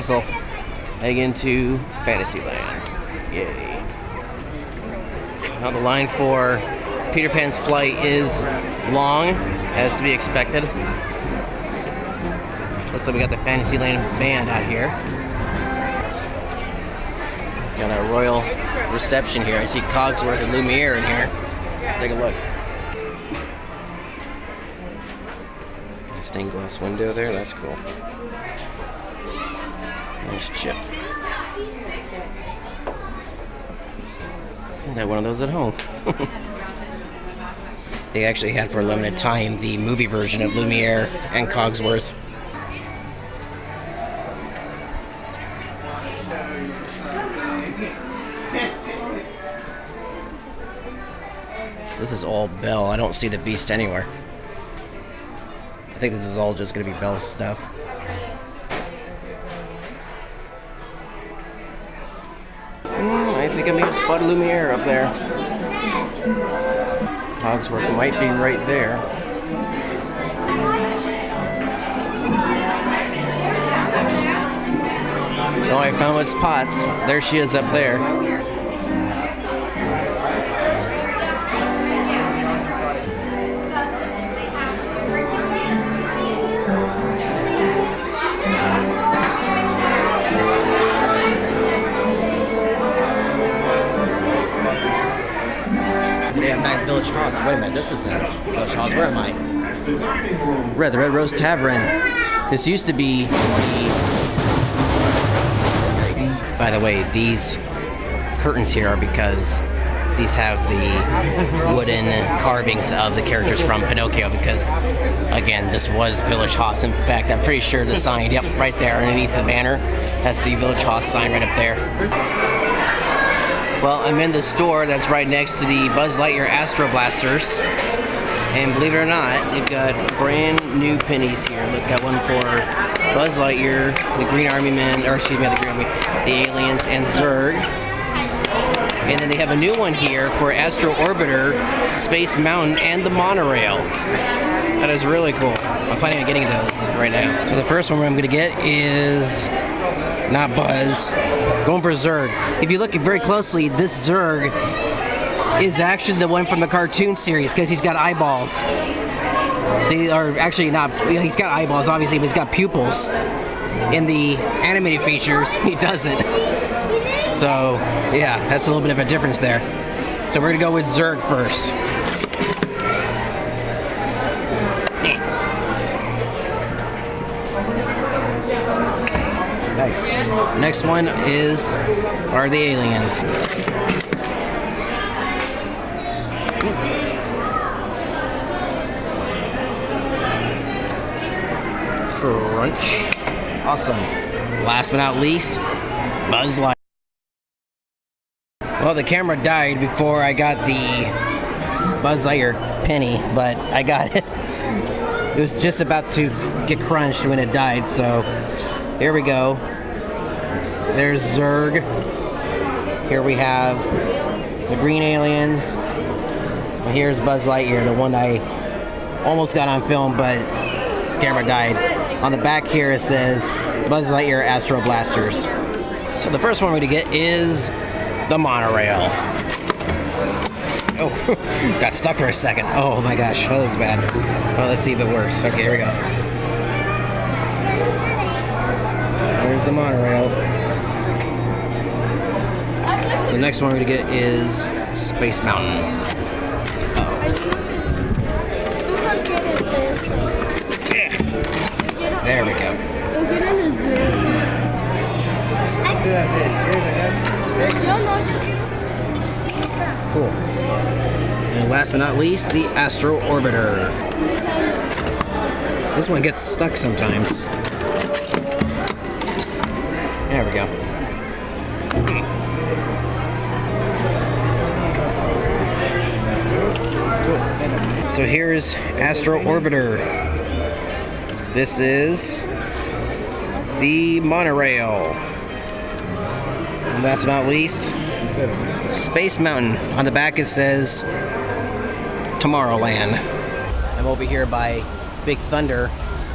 puzzle. Heading into Fantasyland. Yay. Now the line for Peter Pan's flight is long, as to be expected. Looks like we got the Fantasyland band out here. Got a royal reception here. I see Cogsworth and Lumiere in here. Let's take a look. Stained glass window there, that's cool. Nice chip. I have one of those at home. They actually had for a limited time the movie version of Lumiere and Cogsworth. So this is all Belle. I don't see the Beast anywhere. I think this is all just going to be Belle's stuff. I think I may have spotted Lumiere up there. Cogsworth might be right there. Oh, I found with spots. There she is up there. I'm back at Village Haas. Wait a minute, this isn't Village Haas. Where am I? The Red Rose Tavern. This used to be the... By the way, these curtains here are because these have the wooden carvings of the characters from Pinocchio, because, again, this was Village Haas. In fact, I'm pretty sure the sign, yep, right there underneath the banner, that's the Village Haas sign right up there. Well, I'm in the store that's right next to the Buzz Lightyear Astro Blasters, and believe it or not, they've got brand new pennies here. They've got one for Buzz Lightyear, the Green Army Men, or excuse me, the Green Army, the Aliens, and Zurg. And then they have a new one here for Astro Orbiter, Space Mountain, and the Monorail. That is really cool. I'm planning on getting those right now. So the first one I'm going to get is not Buzz. Going for Zurg. If you look very closely, this Zurg is actually the one from the cartoon series, because he's got eyeballs. See, or actually not, he's got eyeballs obviously, but he's got pupils. In the animated features, he doesn't. So, yeah, that's a little bit of a difference there. So we're gonna go with Zurg first. Nice. Next one are the Aliens. Crunch. Awesome. Last but not least, Buzz Lightyear. Well, the camera died before I got the Buzz Lightyear penny, but I got it. It was just about to get crunched when it died, so here we go. There's Zurg. Here we have the Green Aliens. And here's Buzz Lightyear, the one I almost got on film, but the camera died. On the back here it says Buzz Lightyear Astro Blasters. So the first one we're gonna get is the Monorail. Oh, got stuck for a second. Oh my gosh, that looks bad. Well, let's see if it works. Okay, here we go. Here's the Monorail. The next one we're gonna get is Space Mountain. Yeah. There we go. Cool. And last but not least, the Astro Orbiter. This one gets stuck sometimes. There we go. Cool. So here's Astro Orbiter. This is the Monorail. And last but not least, Space Mountain. On the back it says Tomorrowland. I'm over here by Big Thunder.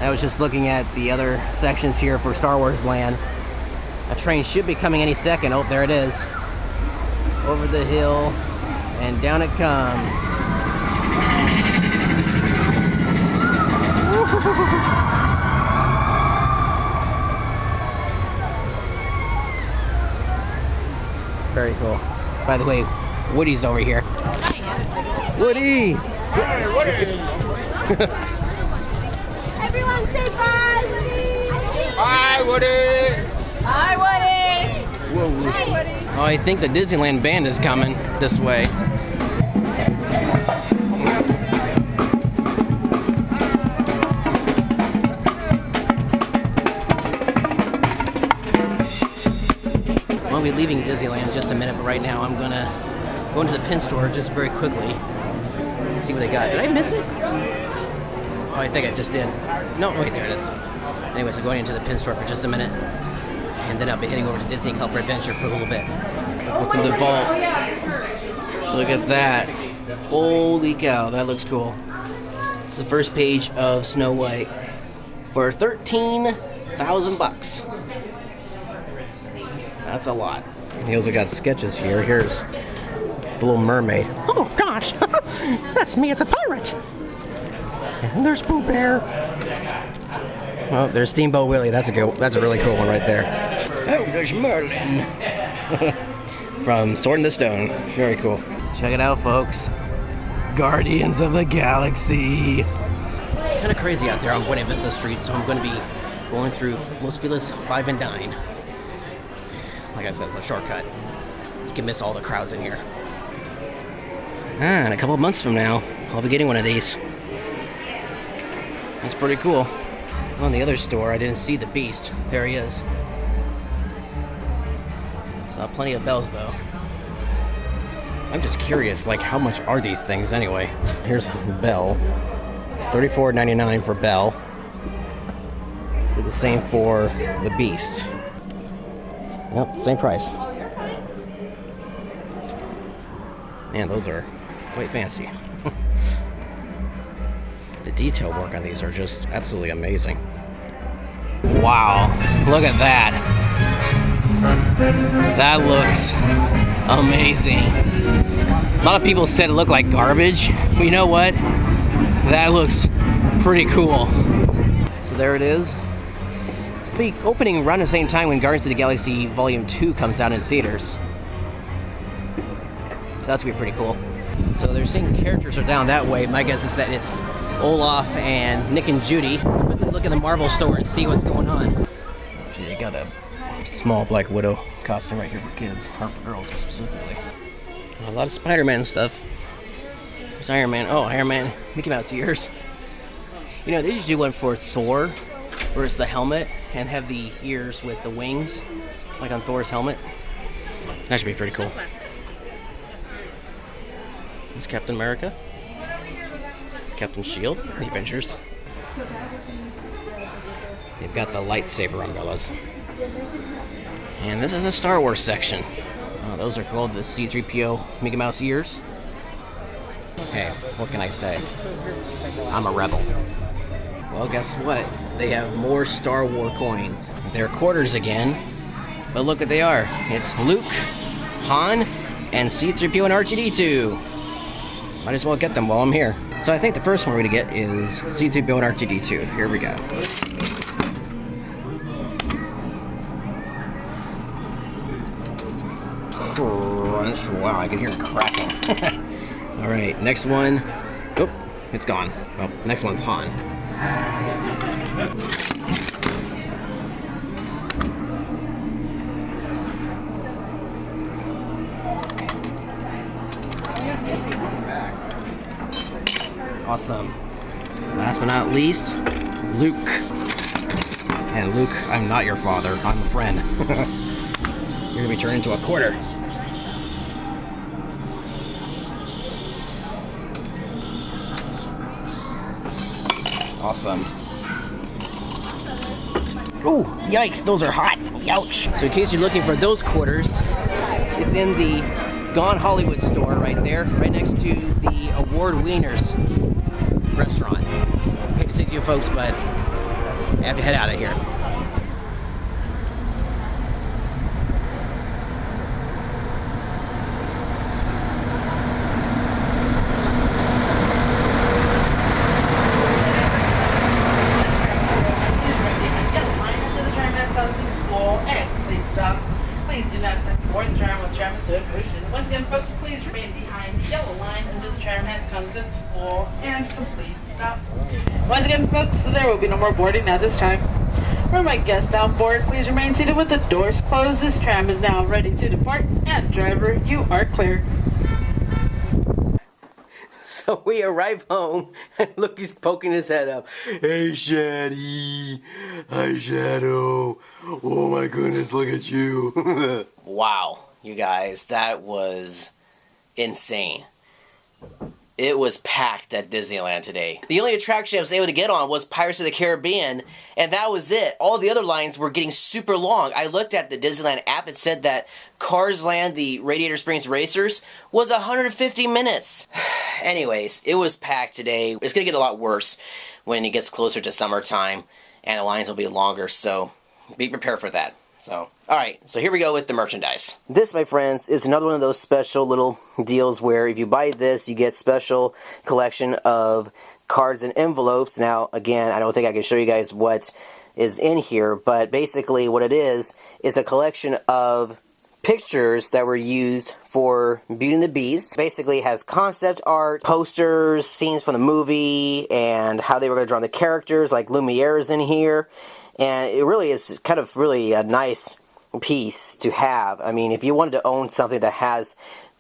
I was just looking at the other sections here for Star Wars Land. A train should be coming any second. Oh, there it is. Over the hill, and down it comes. Very cool. By the way, Woody's over here. Woody! Hey, Woody! Everyone say bye, Woody! Hi, Woody! Hi, Woody! Whoa. Hi, Woody! Oh, I think the Disneyland band is coming this way. I'll be leaving Disneyland in just a minute, but right now I'm gonna go into the pin store just very quickly and see what they got. Did I miss it? Oh, I think I just did. No, wait, there it is. Anyways, I'm going into the pin store for just a minute, and then I'll be heading over to Disney Club for Adventure for a little bit. What's in the vault? Look at that. Holy cow, that looks cool. It's the first page of Snow White for 13,000 bucks. That's a lot. He also got sketches here. Here's the Little Mermaid. Oh gosh, that's me as a pirate. And there's Pooh Bear. Well, there's Steamboat Willie. That's a really cool one right there. Oh, there's Merlin. From Sword in the Stone. Very cool. Check it out, folks. Guardians of the Galaxy. It's kind of crazy out there on Buena Vista Street, so I'm going to be going through Los Feliz 5 and Dine. Like I said, it's a shortcut. You can miss all the crowds in here. In a couple of months from now, I'll be getting one of these. That's pretty cool. On the other store, I didn't see the Beast. There he is. Saw plenty of bells, though. I'm just curious, like, how much are these things anyway? Here's Belle. $34.99 for Belle. So the same for the Beast. Yep, same price. Man, those are quite fancy. The detail work on these are just absolutely amazing. Wow, look at that. That looks amazing. A lot of people said it looked like garbage, but you know what? That looks pretty cool. So there it is. It's be opening around the same time when Guardians of the Galaxy Volume 2 comes out in theaters. So that's gonna be pretty cool. So they're saying characters are down that way. My guess is that it's Olaf and Nick and Judy. Let's quickly look in the Marvel store and see what's going on. So they got a small Black Widow costume right here for kids, or for girls specifically. A lot of Spider-Man stuff. There's Iron Man. Oh, Iron Man. Mickey Mouse ears. You know, they should do one for Thor, where it's the helmet and have the ears with the wings, like on Thor's helmet. That should be pretty cool. There's Captain America. Captain Shield, the Avengers. They've got the lightsaber umbrellas. And this is the Star Wars section. Oh, those are called the C-3PO Mickey Mouse ears. Hey, what can I say? I'm a rebel. Well, guess what? They have more Star Wars coins. They're quarters again, but look what they are. It's Luke, Han, and C-3PO and R2-D2. Might as well get them while I'm here. So I think the first one we're gonna get is C-3PO and R2-D2. Here we go. Crunch. Wow, I can hear it cracking. All right, next one. Oh, it's gone. Well, next one's Han. Awesome. Last but not least, Luke. And Luke, I'm not your father, I'm a friend. You're gonna be turned into a quarter. Awesome. Ooh, yikes, those are hot. Ouch. So in case you're looking for those quarters, it's in the Gone Hollywood store right there, right next to the Award Wieners restaurant. I hate to say to you folks, but I have to head out of here. stop. Please do not press board the tram when tram is to attrition. Once again, folks, please remain behind the yellow line until the tram has come to its full and complete stop. Once again, folks, there will be no more boarding at this time. For my guests on board, please remain seated with the doors closed. This tram is now ready to depart, and driver, you are clear. So we arrive home, and look, he's poking his head up. Hey, Shaddy. Hi, Shadow. Oh my goodness, look at you. Wow, you guys, that was insane. It was packed at Disneyland today. The only attraction I was able to get on was Pirates of the Caribbean, and that was it. All the other lines were getting super long. I looked at the Disneyland app. It said that Cars Land, the Radiator Springs Racers, was 150 minutes. Anyways, it was packed today. It's going to get a lot worse when it gets closer to summertime, and the lines will be longer, so be prepared for that. So, alright, so here we go with the merchandise. This, my friends, is another one of those special little deals where if you buy this, you get special collection of cards and envelopes. Now, again, I don't think I can show you guys what is in here, but basically what it is a collection of pictures that were used for Beauty and the Beast. Basically, it has concept art, posters, scenes from the movie, and how they were going to draw the characters, like Lumiere is in here. And it really is kind of really a nice piece to have. I mean, if you wanted to own something that has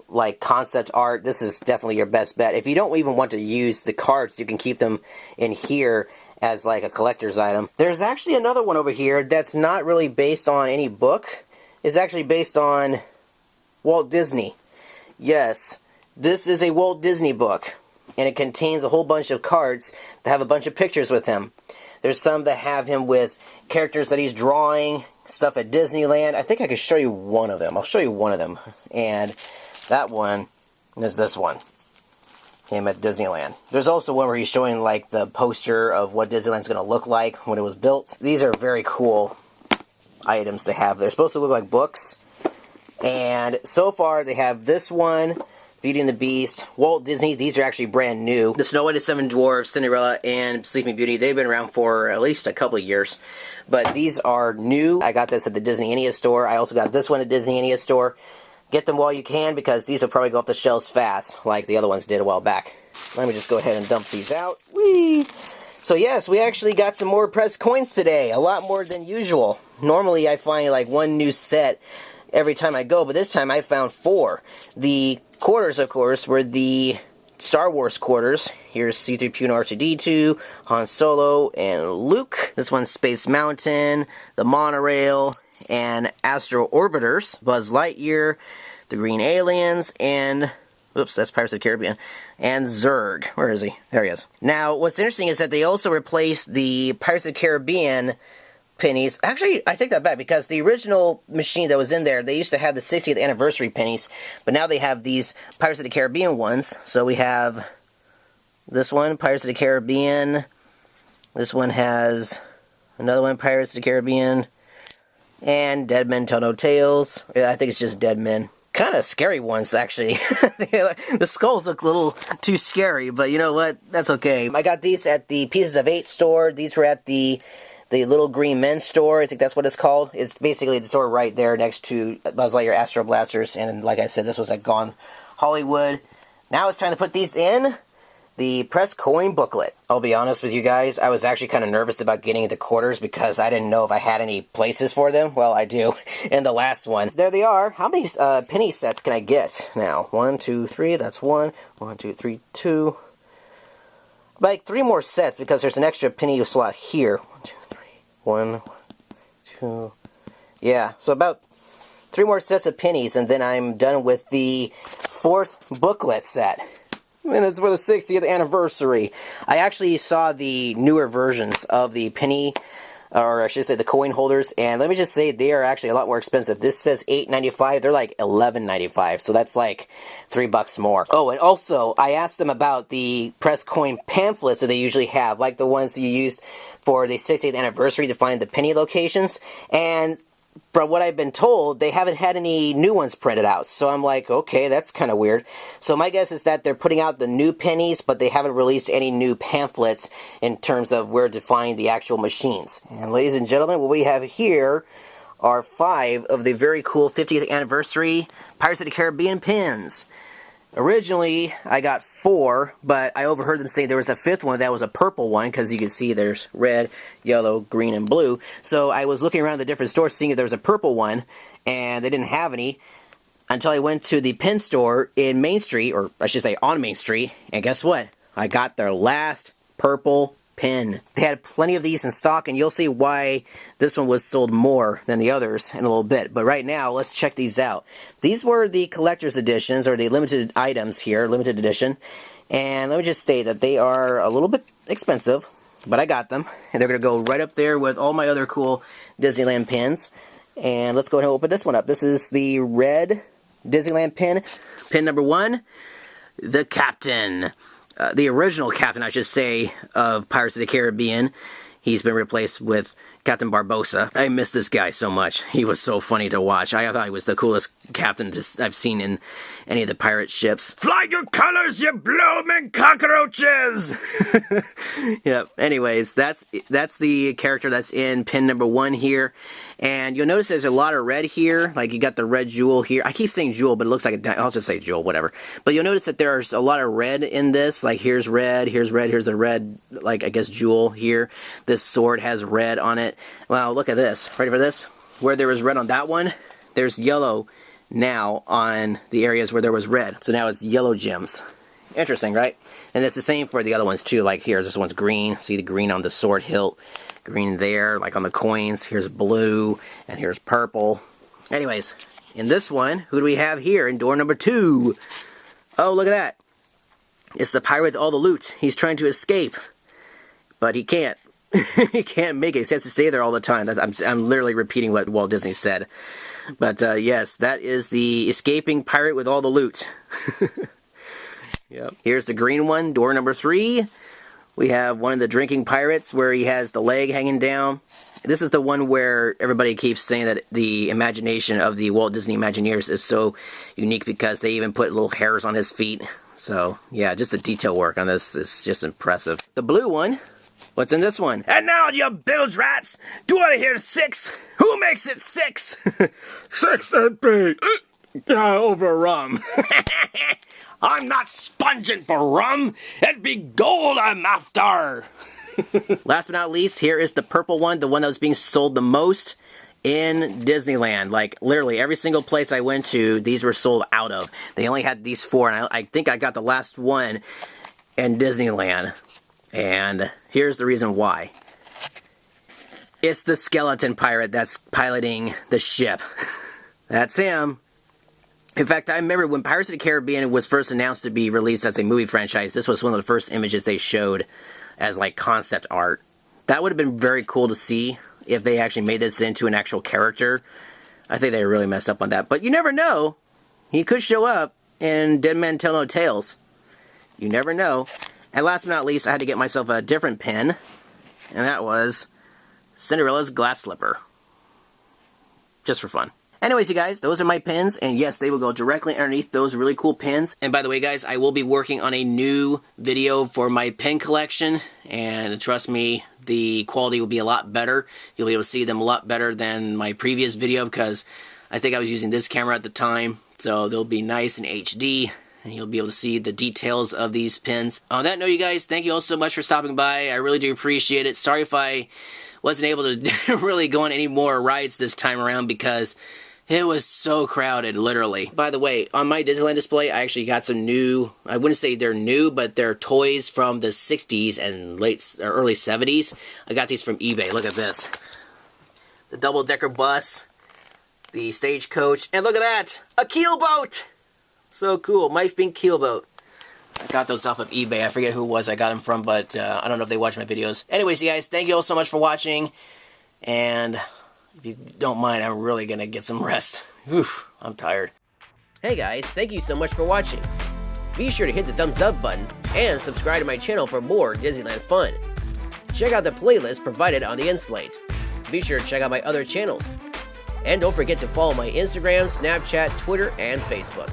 like concept art, this is definitely your best bet. If you don't even want to use the cards, you can keep them in here as like a collector's item. There's actually another one over here that's not really based on any book. It's actually based on Walt Disney. Yes, this is a Walt Disney book, and it contains a whole bunch of cards that have a bunch of pictures with him. There's some that have him with characters that he's drawing, stuff at Disneyland. I think I could show you one of them. I'll show you one of them. And that one is this one. Him at Disneyland. There's also one where he's showing like the poster of what Disneyland's going to look like when it was built. These are very cool items to have. They're supposed to look like books. And so far they have this one, Beauty and the Beast, Walt Disney. These are actually brand new. The Snow White, the Seven Dwarfs, Cinderella, and Sleeping Beauty, they've been around for at least a couple of years. But these are new. I got this at the Disney India store. I also got this one at Disney India store. Get them while you can, because these will probably go off the shelves fast, like the other ones did a while back. Let me just go ahead and dump these out. Whee! So yes, we actually got some more pressed coins today. A lot more than usual. Normally I find like one new set every time I go, but this time I found 4. The quarters, of course, were the Star Wars quarters. Here's C-3PO and R2-D2, Han Solo, and Luke. This one's Space Mountain, the Monorail, and Astro Orbiters, Buzz Lightyear, the Green Aliens, and oops, that's Pirates of the Caribbean, and Zurg. Where is he? There he is. Now, what's interesting is that they also replaced the Pirates of the Caribbean pennies. Actually, I take that back, because the original machine that was in there, they used to have the 60th anniversary pennies, but now they have these Pirates of the Caribbean ones. So we have this one, Pirates of the Caribbean. This one has another one, Pirates of the Caribbean. And Dead Men Tell No Tales. I think it's just Dead Men. Kind of scary ones, actually. The skulls look a little too scary, but you know what? That's okay. I got these at the Pieces of 8 store. These were at the Little Green Men store. I think that's what it's called. It's basically the store right there next to Buzz Lightyear Astro Blasters. And like I said, this was at Gone Hollywood. Now it's time to put these in the press coin booklet. I'll be honest with you guys, I was actually kind of nervous about getting the quarters because I didn't know if I had any places for them. Well, I do. In the last one. There they are. How many penny sets can I get now? 1, 2, 3. That's 1. 1, 2, 3, 2. Like 3 more sets because there's an extra penny slot here. 1, 2, 3. 1, 2. Yeah, so about 3 more sets of pennies and then I'm done with the 4th booklet set. And it's for the 60th anniversary. I actually saw the newer versions of the penny, or I should say the coin holders, and let me just say they are actually a lot more expensive. This says $8.95, they're like $11.95, so that's like $3 more. Oh, and also, I asked them about the press coin pamphlets that they usually have, like the ones you used for the 60th anniversary to find the penny locations, and from what I've been told, they haven't had any new ones printed out. So I'm like, okay, that's kind of weird. So my guess is that they're putting out the new pennies, but they haven't released any new pamphlets in terms of where to find the actual machines. And ladies and gentlemen, what we have here are 5 of the very cool 50th anniversary Pirates of the Caribbean pins. Originally, I got 4, but I overheard them say there was a 5th one that was a purple one, because you can see there's red, yellow, green, and blue. So I was looking around the different stores seeing if there was a purple one, and they didn't have any until I went to the pin store in Main Street, or I should say on Main Street, and guess what? I got their last purple pin. They had plenty of these in stock, and you'll see why this one was sold more than the others in a little bit. But right now, let's check these out. These were the collector's editions, or the limited items here, limited edition. And let me just state that they are a little bit expensive, but I got them. And they're going to go right up there with all my other cool Disneyland pins. And let's go ahead and open this one up. This is the red Disneyland pin. Pin number 1, the Captain. The original captain, I should say, of Pirates of the Caribbean. He's been replaced with Captain Barbossa. I miss this guy so much. He was so funny to watch. I thought he was the coolest captain I've seen in any of the pirate ships. Fly your colors, you blooming cockroaches! Yep. Anyways, that's the character that's in pin number 1 here. And you'll notice there's a lot of red here. Like, you got the red jewel here. I keep saying jewel, but it looks like I'll just say jewel, whatever. But you'll notice that there's a lot of red in this. Like, here's red, here's a red, like, I guess jewel here. This sword has red on it. Wow, look at this. Ready for this? Where there was red on that one, there's yellow now on the areas where there was red. So now it's yellow gems. Interesting, right? And it's the same for the other ones, too. Like, here, this one's green. See the green on the sword hilt? Green there, like on the coins. Here's blue, and here's purple. Anyways, in this one, who do we have here in door number 2? Oh, look at that. It's the pirate with all the loot. He's trying to escape, but he can't. He can't make it. He has to stay there all the time. I'm literally repeating what Walt Disney said. But yes, that is the escaping pirate with all the loot. Yep. Here's the green one, door number 3. We have one of the drinking pirates where he has the leg hanging down. This is the one where everybody keeps saying that the imagination of the Walt Disney Imagineers is so unique because they even put little hairs on his feet. So, yeah, just the detail work on this is just impressive. The blue one, what's in this one? And now, you bilge rats, do you want to hear 6? Who makes it 6? 6 and B. Over rum. I'm not sponging for rum. It'd be gold I'm after. Last but not least, here is the purple one, the one that was being sold the most in Disneyland. Like, literally, every single place I went to, these were sold out of. They only had these 4, and I think I got the last one in Disneyland. And here's the reason why. It's the skeleton pirate that's piloting the ship. That's him. In fact, I remember when Pirates of the Caribbean was first announced to be released as a movie franchise, this was one of the first images they showed as, like, concept art. That would have been very cool to see if they actually made this into an actual character. I think they really messed up on that. But you never know. He could show up in Dead Men Tell No Tales. You never know. And last but not least, I had to get myself a different pin. And that was Cinderella's glass slipper. Just for fun. Anyways, you guys, those are my pins, and yes, they will go directly underneath those really cool pins. And by the way, guys, I will be working on a new video for my pin collection, and trust me, the quality will be a lot better. You'll be able to see them a lot better than my previous video, because I think I was using this camera at the time, so they'll be nice in HD, and you'll be able to see the details of these pins. On that note, you guys, thank you all so much for stopping by. I really do appreciate it. Sorry if I wasn't able to really go on any more rides this time around, because it was so crowded, literally. By the way, on my Disneyland display, I actually got some new, I wouldn't say they're new, but they're toys from the 60s and early 70s. I got these from eBay. Look at this. The double-decker bus, the stagecoach, and look at that! A keelboat! So cool. My Fink keelboat. I got those off of eBay. I forget who it was I got them from, but I don't know if they watch my videos. Anyways, you guys, thank you all so much for watching, and if you don't mind, I'm really gonna get some rest. Oof, I'm tired. Hey guys, thank you so much for watching. Be sure to hit the thumbs up button and subscribe to my channel for more Disneyland fun. Check out the playlist provided on the end slate. Be sure to check out my other channels. And don't forget to follow my Instagram, Snapchat, Twitter, and Facebook.